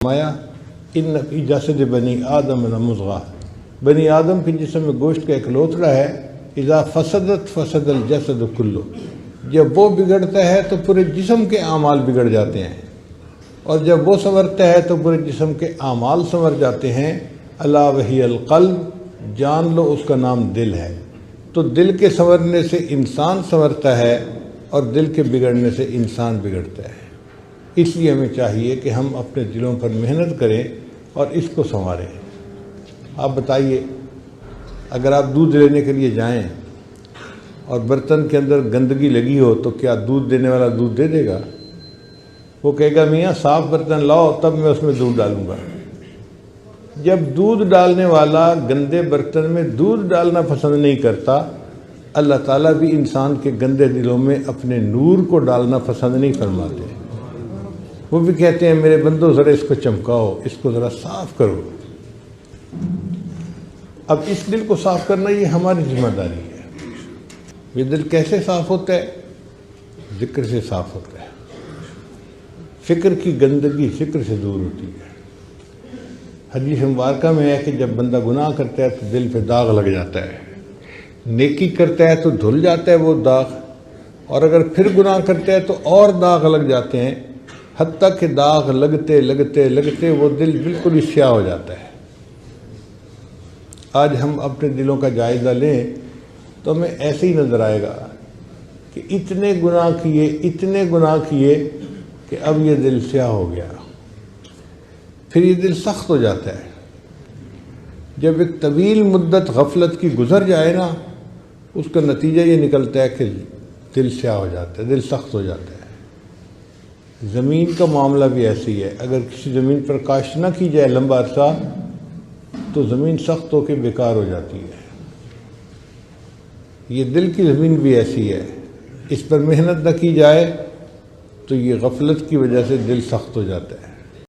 فرمایا ان فی جسد بنی آدم لمضغہ، بنی آدم کے جسم میں گوشت کا ایک لوتھڑا ہے، اذا فسدت فسد الجسد کلو، جب وہ بگڑتا ہے تو پورے جسم کے اعمال بگڑ جاتے ہیں، اور جب وہ سنورتا ہے تو پورے جسم کے اعمال سنور جاتے ہیں۔ الا وہی القلب، جان لو اس کا نام دل ہے۔ تو دل کے سنورنے سے انسان سنورتا ہے اور دل کے بگڑنے سے انسان بگڑتا ہے۔ اس لیے ہمیں چاہیے کہ ہم اپنے دلوں پر محنت کریں اور اس کو سنواریں۔ آپ بتائیے، اگر آپ دودھ لینے کے لیے جائیں اور برتن کے اندر گندگی لگی ہو تو کیا دودھ دینے والا دودھ دے دے گا؟ وہ کہے گا میاں صاف برتن لاؤ تب میں اس میں دودھ ڈالوں گا۔ جب دودھ ڈالنے والا گندے برتن میں دودھ ڈالنا پسند نہیں کرتا، اللہ تعالیٰ بھی انسان کے گندے دلوں میں اپنے نور کو ڈالنا پسند نہیں فرماتے۔ وہ بھی کہتے ہیں میرے بندو ذرا اس کو چمکاؤ، اس کو ذرا صاف کرو۔ اب اس دل کو صاف کرنا یہ ہماری ذمہ داری ہے۔ یہ دل کیسے صاف ہوتا ہے؟ ذکر سے صاف ہوتا ہے۔ فکر کی گندگی فکر سے دور ہوتی ہے۔ حدیث مبارکہ میں ہے کہ جب بندہ گناہ کرتا ہے تو دل پہ داغ لگ جاتا ہے، نیکی کرتا ہے تو دھل جاتا ہے وہ داغ، اور اگر پھر گناہ کرتا ہے تو اور داغ لگ جاتے ہیں، حتیٰ کہ داغ لگتے لگتے لگتے وہ دل بالکل ہی سیاہ ہو جاتا ہے۔ آج ہم اپنے دلوں کا جائزہ لیں تو ہمیں ایسے ہی نظر آئے گا کہ اتنے گناہ کیے کہ اب یہ دل سیاہ ہو گیا۔ پھر یہ دل سخت ہو جاتا ہے۔ جب ایک طویل مدت غفلت کی گزر جائے نا، اس کا نتیجہ یہ نکلتا ہے کہ دل سیاہ ہو جاتا ہے، دل سخت ہو جاتا ہے۔ زمین کا معاملہ بھی ایسی ہے، اگر کسی زمین پر کاشت نہ کی جائے لمبا عرصہ تو زمین سخت ہو کے بیکار ہو جاتی ہے۔ یہ دل کی زمین بھی ایسی ہے، اس پر محنت نہ کی جائے تو یہ غفلت کی وجہ سے دل سخت ہو جاتا ہے۔